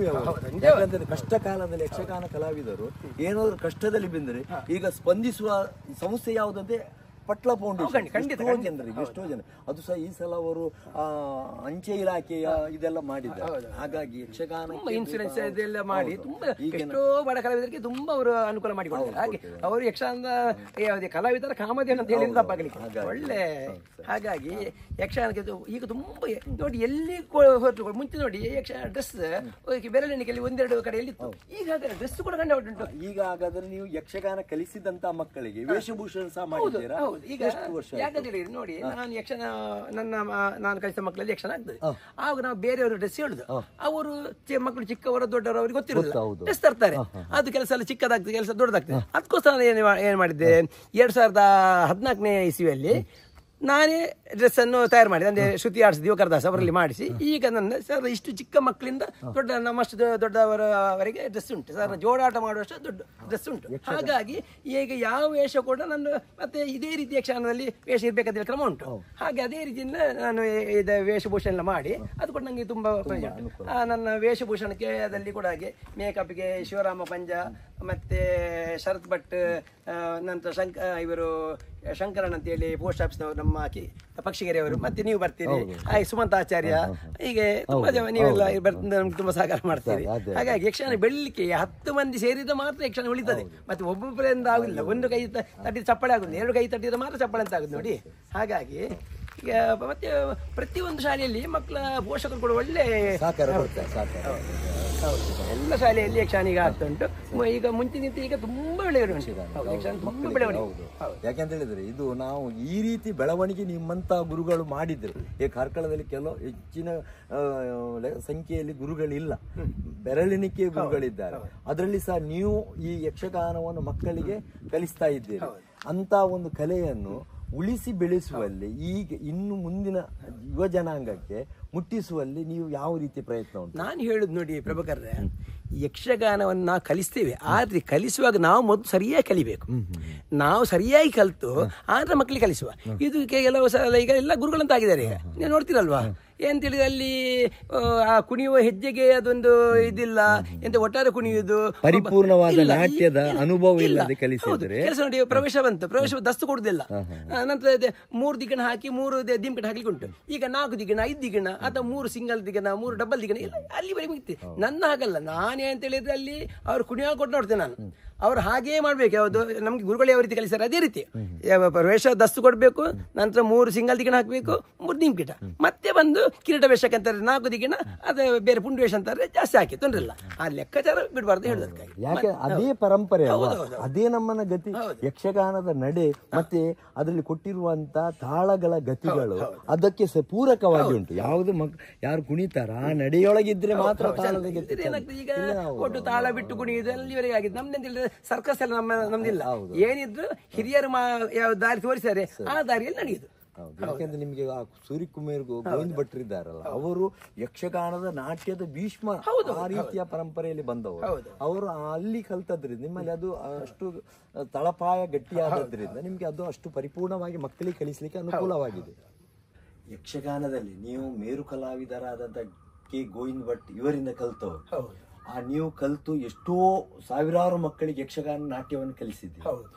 ಯಾಕಂದ್ರೆ ಕಷ್ಟ ಕಾಲದಲ್ಲಿ ಯಕ್ಷಗಾನ ಕಲಾವಿದರು ಏನಾದ್ರು ಕಷ್ಟದಲ್ಲಿ ಬಂದರೆ ಈಗ ಸ್ಪಂದಿಸುವ ಸಂಸ್ಥೆ ಯಾವುದಂತೆ ಪಟ್ಲ ಫೌಂಡೇಶನ್. ಎಷ್ಟೋ ಜನ ಅದು ಸಹ ಈ ಸಲ ಅವರು ಅಂಚೆ ಇಲಾಖೆಯ ಇದೆಲ್ಲ ಮಾಡಿದ್ದಾರೆ. ಹಾಗಾಗಿ ಯಕ್ಷಗಾನ ಇನ್ಸೂರೆನ್ಸ್ ಇದೆಲ್ಲ ಮಾಡಿ ತುಂಬಾ ಎಷ್ಟೋ ಬಡ ಕಲಾವಿದರಿಗೆ ತುಂಬಾ ಅವರು ಅನುಕೂಲ ಮಾಡಿಕೊಡ್ತಾರೆ. ಹಾಗೆ ಅವರು ಯಕ್ಷಗಾನದ ಕಲಾವಿದರ ಕಾಮಧೇನು ಅಂತ ಹೇಳಿ ತಪ್ಪಾಗಲಿಕ್ಕೆ ಒಳ್ಳೆ. ಹಾಗಾಗಿ ಯಕ್ಷಗಾನಕ್ಕೆ ಈಗ ತುಂಬಾ ನೋಡಿ ಎಲ್ಲಿ ಹೊರಟು ಮುಂಚೆ ನೋಡಿ ಡ್ರೆಸ್ ಬೆರಳೆಣಿಕೆಯಲ್ಲಿ 1-2 ಕಡೆಯಲ್ಲಿ ಇತ್ತು. ಈಗ ಡ್ರೆಸ್ ಕೂಡ ಕಂಡು ಉಂಟು. ಈಗ ಹಾಗಾದ್ರೆ ನೀವು ಯಕ್ಷಗಾನ ಕಲಿಸಿದಂತ ಮಕ್ಕಳಿಗೆ ವೇಷಭೂಷಣ ಸಹ ಮಾಡಿದ್ದೀರಾ? ಈಗ ಯಾಕಂತೇಳಿ ನೋಡಿ, ನಾನು ಯಕ್ಷಗಾನ ನಾನು ಕಲಿಸಿದ ಮಕ್ಕಳಲ್ಲಿ ಯಕ್ಷಗಾನ ಆಗ್ತದೆ. ಆಗ ನಾವು ಬೇರೆಯವರು ಡ್ರೆಸ್ ಹೇಳುದು, ಅವರು ಮಕ್ಕಳು ಚಿಕ್ಕವರು ದೊಡ್ಡವರು ಅವ್ರಿಗೆ ಗೊತ್ತಿರೋದಿಲ್ಲ, ಡ್ರೆಸ್ ತರ್ತಾರೆ. ಅದು ಕೆಲಸ ಎಲ್ಲ ಚಿಕ್ಕದಾಗ್ತದೆ, ಕೆಲಸ ದೊಡ್ಡದಾಗ್ತದೆ. ಅದಕ್ಕೋಸ್ಕರ ಏನ್ ಮಾಡಿದ್ದೆ, 2014ನೇ ಇಸ್ವಿಯಲ್ಲಿ ನಾನೇ ಡ್ರೆಸ್ ಅನ್ನು ತಯಾರು ಮಾಡಿದೆ. ಅಂದ್ರೆ ಶ್ರುತಿ ಆಡಿಸಿದ ಯುವಕರದಾಸ ಅವರಲ್ಲಿ ಮಾಡಿಸಿ ಈಗ ನನ್ನ ಸರ್ ಇಷ್ಟು ಚಿಕ್ಕ ಮಕ್ಕಳಿಂದ ದೊಡ್ಡ ನಮ್ಮಷ್ಟು ದೊಡ್ಡವರವರೆಗೆ ಡ್ರೆಸ್ ಉಂಟು ಸರ್. ಜೋಡಾಟ ಮಾಡುವಷ್ಟು ದೊಡ್ಡ ಡ್ರೆಸ್ ಉಂಟು. ಹಾಗಾಗಿ ಈಗ ಯಾವ ವೇಷ ಕೂಡ ನಾನು ಮತ್ತೆ ಇದೇ ರೀತಿ ಯಕ್ಷಗಾನದಲ್ಲಿ ವೇಷ ಇರ್ಬೇಕಂತ ಕ್ರಮ ಉಂಟು. ಹಾಗೆ ಅದೇ ರೀತಿಯಿಂದ ನಾನು ಇದು ವೇಷಭೂಷಣ ಎಲ್ಲ ಮಾಡಿ ಅದು ಕೂಡ ನನಗೆ ತುಂಬಾ ಪ್ರಯೋಜನ. ನನ್ನ ವೇಷಭೂಷಣಕ್ಕೆ ಅದಲ್ಲಿ ಕೂಡ ಹಾಗೆ ಮೇಕಪ್ಗೆ ಶಿವರಾಮ ಪಂಜ ಮತ್ತೆ ಶರತ್ ಭಟ್, ನಂತರ ಇವರು ಶಂಕರನ್ ಅಂತೇಳಿ ಪೋಸ್ಟ್ ಆಫೀಸ್ನವರು, ನಮ್ಮ ಪಕ್ಷಿಗೆರೆ ಅವರು, ಮತ್ತೆ ನೀವು ಬರ್ತೀರಿ, ಹಾಗೆ ಸುಮಂತ ಆಚಾರ್ಯ, ಹೀಗೆ ತುಂಬಾ ಜನ ನೀವೆಲ್ಲ ನಮ್ಗೆ ತುಂಬಾ ಸಹಕಾರ ಮಾಡ್ತೀರಿ. ಹಾಗಾಗಿ ಯಕ್ಷಗಾನ ಬೆಳಿಲಿಕ್ಕೆ 10 ಮಂದಿ ಸೇರಿದ ಮಾತ್ರ ಯಕ್ಷಗಾನ ಉಳಿತದೆ. ಮತ್ತೆ ಒಬ್ಬೊಬ್ಬರಿಂದ ಆಗುದಿಲ್ಲ. ಒಂದು ಕೈ ತಟ್ಟಿದ ಚಪ್ಪಳೆ ಆಗುದಿಲ್ಲ, 2 ಕೈ ತಟ್ಟಿದ ಮಾತ್ರ ಚಪ್ಪಳೆ ಅಂತ ಆಗುದು ನೋಡಿ. ಹಾಗಾಗಿ ಈಗ ಮತ್ತೆ ಪ್ರತಿಯೊಂದು ಶಾಲೆಯಲ್ಲಿ ಮಕ್ಕಳ ಪೋಷಕರು ಕೂಡ ಒಳ್ಳೆ ಸಹಕಾರ ಕೊಡ್ತಾರೆ. ಎಲ್ಲ ಶಾಲೆಯಲ್ಲಿ ಯಕ್ಷಗಾನ ಈಗ ಆಗ್ತಾ ಉಂಟು. ಈಗ ಮುಂಚಿನಿಂದ ಈಗ ತುಂಬಾ ಬೆಳವಣಿಗೆ, ತುಂಬಾ ಬೆಳವಣಿಗೆ. ಯಾಕೆಂತ ಹೇಳಿದ್ರೆ ಇದು ನಾವು ಈ ರೀತಿ ಬೆಳವಣಿಗೆ ನಿಮ್ಮಂತ ಗುರುಗಳು ಮಾಡಿದ್ರು. ಈ ಕಾರ್ಕಳದಲ್ಲಿ ಕೆಲವು ಹೆಚ್ಚಿನ ಸಂಖ್ಯೆಯಲ್ಲಿ ಗುರುಗಳಿಲ್ಲ, ಬೆರಳೆಣಿಕೆ ಗುರುಗಳಿದ್ದಾರೆ. ಅದರಲ್ಲಿ ಸಹ ನೀವು ಈ ಯಕ್ಷಗಾನವನ್ನು ಮಕ್ಕಳಿಗೆ ಕಲಿಸ್ತಾ ಇದ್ದೀರಿ. ಅಂತ ಒಂದು ಕಲೆಯನ್ನು ಉಳಿಸಿ ಬೆಳೆಸುವಲ್ಲಿ ಈಗ ಇನ್ನು ಮುಂದಿನ ಯುವ ಜನಾಂಗಕ್ಕೆ ಮುಟ್ಟಿಸುವಲ್ಲಿ ನೀವು ಯಾವ ರೀತಿ ಪ್ರಯತ್ನ ಉಂಟು? ನಾನು ಹೇಳುದು ನೋಡಿ ಪ್ರಭಾಕರ್ರೆ, ಯಕ್ಷಗಾನವನ್ನು ನಾವು ಕಲಿಸ್ತೇವೆ, ಆದ್ರೆ ಕಲಿಸುವಾಗ ನಾವು ಮೊದಲು ಸರಿಯಾಗಿ ಕಲಿಬೇಕು. ನಾವು ಸರಿಯಾಗಿ ಕಲಿತು ಆದ್ರೆ ಮಕ್ಕಳಿಗೆ ಕಲಿಸುವ. ಇದು ಕೆಲವು ಸಲ ಈಗ ಎಲ್ಲ ಗುರುಗಳಂತ ಆಗಿದ್ದಾರೆ. ಈಗ ನೀವು ನೋಡ್ತೀರಲ್ವಾ, ಏನಂತೇಳಿದ್ರೆ ಅಲ್ಲಿ ಆ ಕುಣಿಯುವ ಹೆಜ್ಜೆಗೆ ಅದೊಂದು ಇದಿಲ್ಲ, ಎಂತ ಒಟ್ಟಾರೆ ಕುಣಿಯುವುದು ಪರಿಪೂರ್ಣವಾದ ನಾಟ್ಯದ ಅನುಭವ ಇಲ್ಲದೆ ಕಲಿಸಿದ್ರೆ ಕೆಲಸ ನೋಡಿ. ಪ್ರವೇಶ ದಸ್ತು ಕೊಡುದಿಲ್ಲ. ನಂತರ 3 ದಿಗಣ ಹಾಕಿ 3 ದಿಮ್ಕಟ್ ಹಾಕ್ಲಿಕ್ಕೆ ಉಂಟು. ಈಗ 4 ದಿಗಣ 5 ದಿಗಣ ಅಥವಾ 3 ಸಿಂಗಲ್ ದಿಗಣ 3 ಡಬಲ್ ದಿಗಣ ಇಲ್ಲ, ಅಲ್ಲಿವರೆಗೆ ಮುಗಿತಿ. ನನ್ನ ಹಾಗಲ್ಲ, ನಾನೇ ಅಂತ ಹೇಳಿದ್ರೆ ಅಲ್ಲಿ ಅವ್ರು ಕುಣಿಯ ಕೊಟ್ಟು ನೋಡ್ತೇನೆ ನಾನು. ಅವ್ರು ಹಾಗೇ ಮಾಡ್ಬೇಕು. ಯಾವುದು ನಮ್ಗೆ ಗುರುಗಳು ಯಾವ ರೀತಿ ಕಲಿಸ್ತಾರೆ ಅದೇ ರೀತಿ ವೇಷ ದಸ್ತು ಕೊಡ್ಬೇಕು. ನಂತರ 3 ಸಿಂಗಲ್ ದಿಗಣ ಹಾಕ್ಬೇಕು, 3 ದಿಮ್ಕಿಟ, ಮತ್ತೆ ಬಂದು ಕಿರೀಟ ವೇಷಕ್ಕೆ ಅಂತಾರೆ 4 ದಿಗಣ, ಅದೇ ಬೇರೆ ಪುಂಡು ವೇಷ ಅಂತಾರೆ ಜಾಸ್ತಿ ಹಾಕಿ ತೊಂದ್ರಿಲ್ಲ. ಆ ಲೆಕ್ಕಾಚಾರ ಬಿಡಬಾರ್ದು ಹೇಳೋದಕ್ಕಾಗಿ. ಯಾಕೆ ಅದೇ ಪರಂಪರೆ, ಅದೇ ನಮ್ಮನ್ನ ಗತಿ. ಯಕ್ಷಗಾನದ ನಡೆ ಮತ್ತೆ ಅದರಲ್ಲಿ ಕೊಟ್ಟಿರುವಂತ ತಾಳಗಳ ಗತಿಗಳು ಅದಕ್ಕೆ ಪೂರಕವಾಗಿ ಉಂಟು. ಯಾವುದು ಯಾರು ಕುಣಿತಾರ ಆ ನಡೆಯೊಳಗಿದ್ರೆ ಮಾತ್ರ ತಾಳದ ಗತಿ. ಈಗ ಒಟ್ಟು ತಾಳ ಬಿಟ್ಟು ಕುಣಿಯುವುದು ಅಲ್ಲಿವರೆಗೆ ಆಗಿದೆ. ನಮ್ದು ಸರ್ಕಸ್ ಎಲ್ಲ ನಮ್ದಿಲ್ಲ. ಏನಿದ್ರು ಹಿರಿಯರು ಯಾವ ದಾರಿ ತೋರಿಸ್ತಾರೆ ಆ ದಾರಿಯಲ್ಲಿ ನಡೆಯುದು. ಯಾಕೆಂದ್ರೆ ನಿಮ್ಗೆ ಸೂರ್ಯಕುಮಾರ್ ಗೋವಿಂದ ಭಟ್ರು ಇದ್ದಾರಲ್ಲ, ಅವರು ಯಕ್ಷಗಾನದ ನಾಟ್ಯದ ಭೀಷ್ಮ ಆ ರೀತಿಯ ಪರಂಪರೆಯಲ್ಲಿ ಬಂದವರು. ಅವರು ಅಲ್ಲಿ ಕಲ್ತದ್ರಿಂದ ನಿಮ್ಮಲ್ಲಿ ಅದು ಅಷ್ಟು ತಳಪಾಯ ಗಟ್ಟಿಯಾದ್ರಿಂದ ನಿಮ್ಗೆ ಅದು ಅಷ್ಟು ಪರಿಪೂರ್ಣವಾಗಿ ಮಕ್ಕಳಿಗೆ ಕಲಿಸ್ಲಿಕ್ಕೆ ಅನುಕೂಲವಾಗಿದೆ. ಯಕ್ಷಗಾನದಲ್ಲಿ ನೀವು ಮೇರು ಕಲಾವಿದರಾದಂತ ಕೆ ಗೋವಿಂದ ಭಟ್ ಇವರಿಂದ ಕಲ್ತವರು. ನೀವು ಕಲ್ತು ಎಷ್ಟೋ ಸಾವಿರಾರು ಮಕ್ಕಳಿಗೆ ಯಕ್ಷಗಾನ ನಾಟ್ಯವನ್ನು ಕಲಿಸಿದ್ದೀರಿ.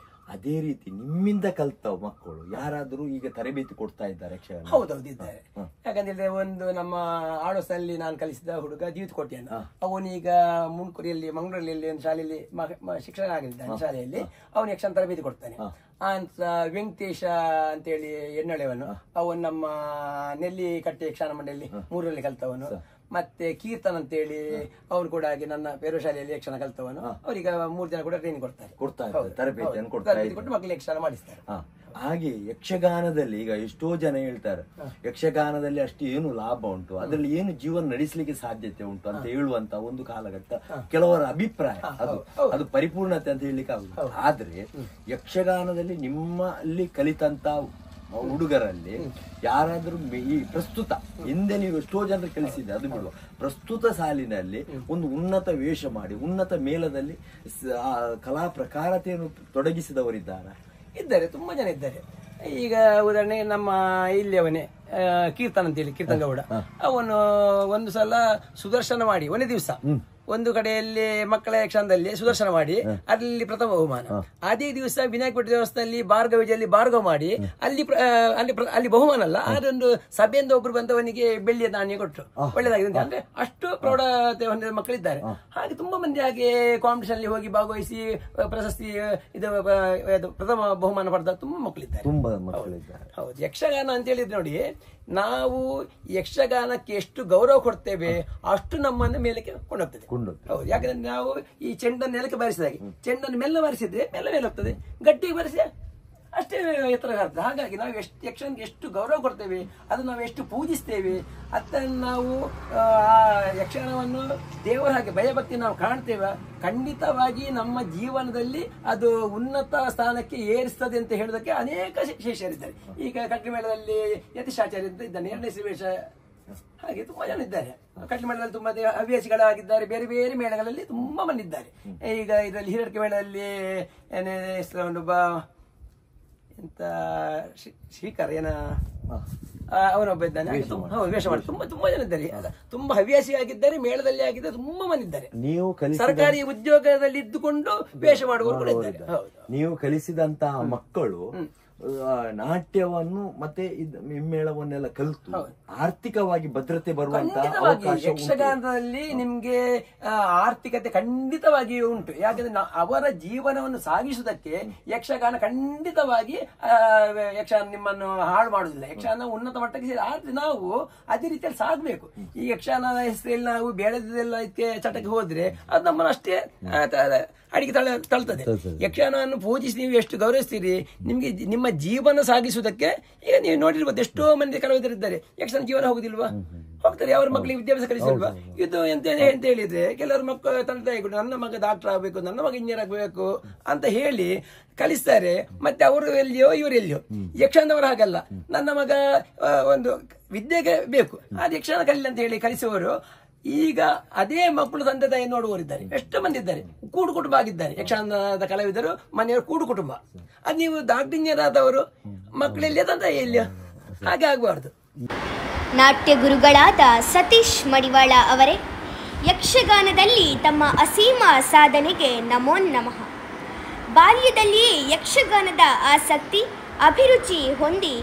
ಅದೇ ರೀತಿ ನಿಮ್ಮಿಂದ ಕಲ್ತ ಮಕ್ಕಳು ಯಾರಾದ್ರೂ ಈಗ ತರಬೇತಿ ಕೊಡ್ತಾ ಇದ್ದಾರೆ ಯಕ್ಷಗಾನ? ಹೌದೌದು ಇದ್ದಾರೆ. ಯಾಕಂದ್ರೆ ಒಂದು ನಮ್ಮ ಆಡೋಸಲ್ಲಿ ನಾನು ಕಲಿಸಿದ ಹುಡುಗ ಜೀವಿತ ಕೋಟೆಯನ್ನು, ಅವನೀಗ ಮುಂಕುರಿಯಲ್ಲಿ ಮಂಗಳೂರಲ್ಲಿ ಒಂದು ಶಾಲೆಯಲ್ಲಿ ಶಿಕ್ಷಕ ಆಗಿದ್ದಾನೆ. ಶಾಲೆಯಲ್ಲಿ ಅವನು ಯಕ್ಷಗಾನ ತರಬೇತಿ ಕೊಡ್ತಾನೆ. ಅಂತ ವೆಂಕಟೇಶ ಅಂತೇಳಿ ಎನ್ನಳೆಯವನು, ಅವನು ನಮ್ಮ ನೆಲ್ಲಿಕಟ್ಟೆ ಯಕ್ಷಗಾನ ಮಂಡಳಿ 3ರಲ್ಲಿ ಕಲ್ತವನು. ಮತ್ತೆ ಕೀರ್ತನ್ ಅಂತೇಳಿ ಅವನು ಕೂಡ ಹಾಗೆ ನನ್ನ ಬೇರೆ ಶಾಲೆಯಲ್ಲಿ ಯಕ್ಷಗಾನ ಕಲ್ತವನು. ಅವರಿಗೆ 3 ಜನ ಕೂಡ ಟ್ರೈನಿಂಗ್ ಕೊಡ್ತಾರೆ, ತರಬೇತಿ ಕೊಟ್ಟು ಮಕ್ಕಳಿಗೆ ಯಕ್ಷಗಾನ ಮಾಡಿಸ್ತಾರೆ. ಹಾಗೆ ಯಕ್ಷಗಾನದಲ್ಲಿ ಈಗ ಎಷ್ಟೋ ಜನ ಹೇಳ್ತಾರೆ ಯಕ್ಷಗಾನದಲ್ಲಿ ಅಷ್ಟು ಏನು ಲಾಭ ಉಂಟು, ಅದರಲ್ಲಿ ಏನು ಜೀವನ ನಡೆಸಲಿಕ್ಕೆ ಸಾಧ್ಯತೆ ಉಂಟು ಅಂತ ಹೇಳುವಂತ ಒಂದು ಕಾಲಘಟ್ಟ ಕೆಲವರ ಅಭಿಪ್ರಾಯ. ಅದು ಪರಿಪೂರ್ಣತೆ ಅಂತ ಹೇಳಲಿಕ್ಕೆ ಆಗುದು. ಆದ್ರೆ ಯಕ್ಷಗಾನದಲ್ಲಿ ನಿಮ್ಮಲ್ಲಿ ಕಲಿತಂತ ಹುಡುಗರಲ್ಲಿ ಯಾರಾದ್ರೂ ಈ ಪ್ರಸ್ತುತ ಹಿಂದೆ ನೀವು ಎಷ್ಟೋ ಜನರು ಕಲಿಸಿದೆ, ಅದು ಬಿಡುವ, ಪ್ರಸ್ತುತ ಸಾಲಿನಲ್ಲಿ ಒಂದು ಉನ್ನತ ವೇಷ ಮಾಡಿ ಉನ್ನತ ಮೇಳದಲ್ಲಿ ಕಲಾ ಪ್ರಕಾರತೆಯನ್ನು ತೊಡಗಿಸಿದವರಿದ್ದಾರೆ? ಇದ್ದಾರೆ, ತುಂಬಾ ಜನ ಇದ್ದಾರೆ. ಈಗ ಉದಾಹರಣೆಗೆ ನಮ್ಮ ಇಲ್ಲಿಯವನೇ ಕೀರ್ತನ್ ಅಂತೇಳಿ, ಕೀರ್ತನ್ ಗೌಡ, ಅವನು ಒಂದು ಸಲ ಸುದರ್ಶನ ಮಾಡಿ ಒಂದೇ ದಿವಸ ಒಂದು ಕಡೆಯಲ್ಲಿ ಮಕ್ಕಳ ಯಕ್ಷಗಾನದಲ್ಲಿ ಸುದರ್ಶನ ಮಾಡಿ ಅಲ್ಲಿ ಪ್ರಥಮ ಬಹುಮಾನ. ಅದೇ ದಿವಸ ವಿನಾಯಕ ಭಟ್ ದೇವಸ್ಥಾನದಲ್ಲಿ ಭಾರ್ಗವ ವಿಜಯಲ್ಲಿ ಭಾರ್ಗವ ಮಾಡಿ ಅಲ್ಲಿ ಬಹುಮಾನ ಅಲ್ಲ, ಅದೊಂದು ಸಭೆಯಿಂದ ಒಬ್ರು ಬಂದವನಿಗೆ ಬೆಳ್ಳಿಯ ನಾಣ್ಯ ಕೊಟ್ಟರು. ಒಳ್ಳೆದಾಗಿದೆ ಅಂದ್ರೆ ಅಷ್ಟು ಪ್ರೌಢತೆ ಹೊಂದಿದ ಮಕ್ಕಳಿದ್ದಾರೆ. ಹಾಗೆ ತುಂಬಾ ಮಂದಿ ಹಾಗೆ ಕಾಂಪಿಟೇಷನ್ ಅಲ್ಲಿ ಹೋಗಿ ಭಾಗವಹಿಸಿ ಪ್ರಶಸ್ತಿ ಇದು ಪ್ರಥಮ ಬಹುಮಾನ ಪಡೆದ ತುಂಬಾ ಮಕ್ಕಳಿದ್ದಾರೆ. ಹೌದು, ಯಕ್ಷಗಾನ ಅಂತ ಹೇಳಿದ್ರೆ ನೋಡಿ, ನಾವು ಯಕ್ಷಗಾನಕ್ಕೆ ಎಷ್ಟು ಗೌರವ ಕೊಡ್ತೇವೆ ಅಷ್ಟು ನಮ್ಮನ್ನ ಮೇಲಕ್ಕೆ ಕೊಂಡೋಗ್ತದೆ. ಹೌದು, ಯಾಕಂದ್ರೆ ನಾವು ಈ ಚೆಂಡನ್ನು ನೆಲಕ್ಕೆ ಬಾರಿಸಿದಾಗೆ, ಚೆಂಡನ್ನು ಮೆಲ್ಲ ಬಾರಿಸಿದ್ರೆ ಮೆಲ್ಲ ಮೇಲೆ ಹೋಗ್ತದೆ, ಗಟ್ಟಿಗೆ ಬಾರಿಸಿ ಅಷ್ಟೇ ಎತ್ತರ ಆಗ್ತದೆ. ಹಾಗಾಗಿ ನಾವು ಯಕ್ಷಗಾನಕ್ಕೆ ಎಷ್ಟು ಗೌರವ ಕೊಡ್ತೇವೆ, ಅದನ್ನು ನಾವು ಎಷ್ಟು ಪೂಜಿಸ್ತೇವೆ, ಅದನ್ನು ನಾವು ಆ ಯಕ್ಷಗಾನವನ್ನು ದೇವರ ಹಾಗೆ ಭಯಭಕ್ತಿ ನಾವು ಕಾಣ್ತೇವೆ, ಖಂಡಿತವಾಗಿ ನಮ್ಮ ಜೀವನದಲ್ಲಿ ಅದು ಉನ್ನತ ಸ್ಥಾನಕ್ಕೆ ಏರಿಸ್ತದೆ ಅಂತ ಹೇಳೋದಕ್ಕೆ ಅನೇಕ ಶಿಷ್ಯರಿದ್ದಾರೆ. ಈಗ ಕಟ್ಟಿಮೇಳದಲ್ಲಿ ಯತೀಶಾಚಾರ್ಯ ಅಂತ ಇದ್ದಾನೆ, 2ನೇ ಶ್ರೀವೇಶ, ಹಾಗೆ ತುಂಬಾ ಜನ ಇದ್ದಾರೆ. ಕಟ್ಲಿ ಮೇಳದಲ್ಲಿ ತುಂಬಾ ಹವ್ಯಾಸಿಗಳಾಗಿದ್ದಾರೆ, ಬೇರೆ ಬೇರೆ ಮೇಳಗಳಲ್ಲಿ ತುಂಬಾ ಮಂದಿ ಇದ್ದಾರೆ. ಈಗ ಇದರಲ್ಲಿ ಹಿರಡಿಕೆ ಮೇಳದಲ್ಲಿ ಒಬ್ಬ ಎಂತ ಶ್ರೀಕರ್ ಏನ ಅವನೊಬ್ಬ ಇದ್ದಾನೆ, ವೇಷ ಮಾಡಿ ತುಂಬಾ ಜನ ಇದ್ದಾರೆ. ತುಂಬಾ ಹವ್ಯಾಸಿ ಆಗಿದ್ದಾರೆ, ಮೇಳದಲ್ಲಿ ಆಗಿದ್ದಾರೆ, ತುಂಬಾ ಮಂದಿ ಇದ್ದಾರೆ. ನೀವು ಸರ್ಕಾರಿ ಉದ್ಯೋಗದಲ್ಲಿ ಇದ್ದುಕೊಂಡು ವೇಷ ಮಾಡುವವರು ಕೂಡ ಇದ್ದಾರೆ. ನೀವು ಕಲಿಸಿದಂತಹ ಮಕ್ಕಳು ನಾಟ್ಯವನ್ನು ಮತ್ತೆ ಮೇಳವನ್ನೆಲ್ಲ ಕಲಿತು ಆರ್ಥಿಕವಾಗಿ ಭದ್ರತೆ ಬರುವಂತಹ ಯಕ್ಷಗಾನದಲ್ಲಿ ನಿಮ್ಗೆ ಆರ್ಥಿಕತೆ ಖಂಡಿತವಾಗಿ ಉಂಟು. ಯಾಕಂದ್ರೆ ಅವರ ಜೀವನವನ್ನು ಸಾಗಿಸುವುದಕ್ಕೆ ಯಕ್ಷಗಾನ ಖಂಡಿತವಾಗಿ ಯಕ್ಷಗಾನ ನಿಮ್ಮನ್ನು ಹಾಳು ಮಾಡುವುದಿಲ್ಲ. ಯಕ್ಷಗಾನ ಉನ್ನತ ಮಟ್ಟಕ್ಕೆ ಸೇರಿ, ಆದ್ರೆ ನಾವು ಅದೇ ರೀತಿಯಲ್ಲಿ ಸಾಗಬೇಕು. ಈ ಯಕ್ಷಗಾನ ಹೆಸರಲ್ಲಿ ನಾವು ಬೇಡದೆಲ್ಲ ಚಟಕ್ಕೆ ಹೋದ್ರೆ ಅದು ನಮ್ಮನ್ನು ಅಷ್ಟೇ ಅಡಿಗೆ ತಳ್ತದೆ. ಯಕ್ಷಗಾನವನ್ನು ಪೂಜಿಸಿ ನೀವು ಎಷ್ಟು ಗೌರವಿಸ್ತೀರಿ, ನಿಮ್ಗೆ ನಿಮ್ಮ ಜೀವನ ಸಾಗಿಸುವುದಕ್ಕೆ ಈಗ ನೀವು ನೋಡಿರ್ಬೋದು ಎಷ್ಟೋ ಮಂದಿ ಕಲಾವಿದರಿದ್ದಾರೆ, ಯಕ್ಷಗಾನ ಜೀವನ ಹೋಗುದಿಲ್ವಾ, ಹೋಗ್ತಾರೆ, ಅವ್ರ ಮಕ್ಕಳಿಗೆ ವಿದ್ಯಾಭ್ಯಾಸ ಕಲಿಸಿಲ್ವಾ. ಇದು ಎಂತ ಹೇಳಿದ್ರೆ ಕೆಲವರು ಮಕ್ಕಳು ತಂದೆ ತಾಯಿಗಳು ನನ್ನ ಮಗ ಡಾಕ್ಟರ್ ಆಗಬೇಕು, ನನ್ನ ಮಗ ಇಂಜಿನಿಯರ್ ಆಗಬೇಕು ಅಂತ ಹೇಳಿ ಕಲಿಸ್ತಾರೆ. ಮತ್ತೆ ಅವರು ಎಲ್ಲಿಯೋ ಇವರು ಎಲ್ಲಿಯೋ. ಯಕ್ಷಗಾನದವರು ಹಾಗಲ್ಲ, ನನ್ನ ಮಗ ಒಂದು ವಿದ್ಯೆಗೆ ಬೇಕು, ಅದು ಯಕ್ಷಗಾನ ಕಲಿಲ್ಲ ಅಂತ ಹೇಳಿ ಕಲಿಸುವವರು ಈಗ ಅದೇ ಮಕ್ಕಳು ತಂದೆ ತಾಯಿ ನೋಡುವವರಿದ್ದಾರೆ, ಎಷ್ಟು ಮಂದಿ ಇದ್ದಾರೆ. ಕೂಡು ಕುಟುಂಬ ಆಗಿದ್ದಾರೆ ಯಕ್ಷಗಾನದ ಕಲಾವಿದರು, ಮನೆಯವರು ಕೂಡು ಕುಟುಂಬ. ಅದು ನೀವು ಡಾಕ್ಟರ್ ಇಂಜಿನಿಯರ್ ಆದವರು ಮಕ್ಕಳೆಲ್ಲಿಯ ತಂದೆ ಎಲ್ಲಿಯೋ, ಹಾಗೆ ಆಗಬಾರ್ದು. ನಾಟ್ಯ ಗುರುಗಳಾದ ಸತೀಶ್ ಮಡಿವಾಳ ಅವರೇ, ಯಕ್ಷಗಾನದಲ್ಲಿ ತಮ್ಮ ಅಸೀಮ ಸಾಧನೆಗೆ ನಮೋ ನಮಃ. ಬಾಲ್ಯದಲ್ಲಿಯೇ ಯಕ್ಷಗಾನದ ಆಸಕ್ತಿ ಅಭಿರುಚಿ ಹೊಂದಿ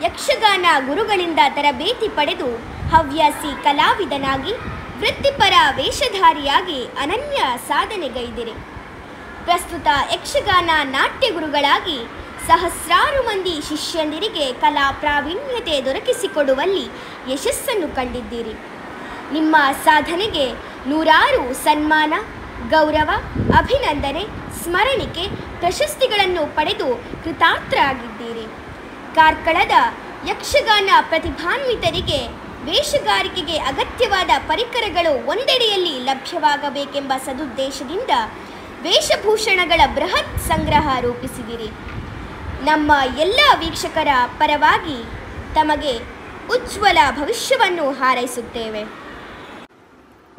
ಯಕ್ಷಗಾನ ಗುರುಗಳಿಂದ ತರಬೇತಿ ಪಡೆದು ಹವ್ಯಾಸಿ ಕಲಾವಿದನಾಗಿ ವೃತ್ತಿಪರ ವೇಷಧಾರಿಯಾಗಿ ಅನನ್ಯ ಸಾಧನೆಗೈದಿರಿ. ಪ್ರಸ್ತುತ ಯಕ್ಷಗಾನ ನಾಟ್ಯ ಗುರುಗಳಾಗಿ ಸಹಸ್ರಾರು ಮಂದಿ ಶಿಷ್ಯಂದಿರಿಗೆ ಕಲಾ ಪ್ರಾವೀಣ್ಯತೆ ದೊರಕಿಸಿಕೊಡುವಲ್ಲಿ ಯಶಸ್ಸನ್ನು ಕಂಡಿದ್ದೀರಿ. ನಿಮ್ಮ ಸಾಧನೆಗೆ ನೂರಾರು ಸನ್ಮಾನ, ಗೌರವ, ಅಭಿನಂದನೆ, ಸ್ಮರಣಿಕೆ, ಪ್ರಶಸ್ತಿಗಳನ್ನು ಪಡೆದು ಕೃತಾರ್ಥರಾಗಿದ್ದೀರಿ. ಕಾರ್ಕಳದ ಯಕ್ಷಗಾನ ಪ್ರತಿಭಾನ್ವಿತರಿಗೆ ವೇಷಗಾರಿಕೆಗೆ ಅಗತ್ಯವಾದ ಪರಿಕರಗಳು ಒಂದೆಡೆಯಲ್ಲಿ ಲಭ್ಯವಾಗಬೇಕೆಂಬ ಸದುದ್ದೇಶದಿಂದ ವೇಷಭೂಷಣಗಳ ಬೃಹತ್ ಸಂಗ್ರಹ ರೂಪಿಸಿದಿರಿ. ನಮ್ಮ ಎಲ್ಲ ವೀಕ್ಷಕರ ಪರವಾಗಿ ತಮಗೆ ಉಜ್ವಲ ಭವಿಷ್ಯವನ್ನು ಹಾರೈಸುತ್ತೇವೆ.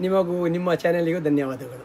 ನಿಮಗೂ ನಿಮ್ಮ ಚಾನೆಲ್ಗೂ ಧನ್ಯವಾದಗಳು.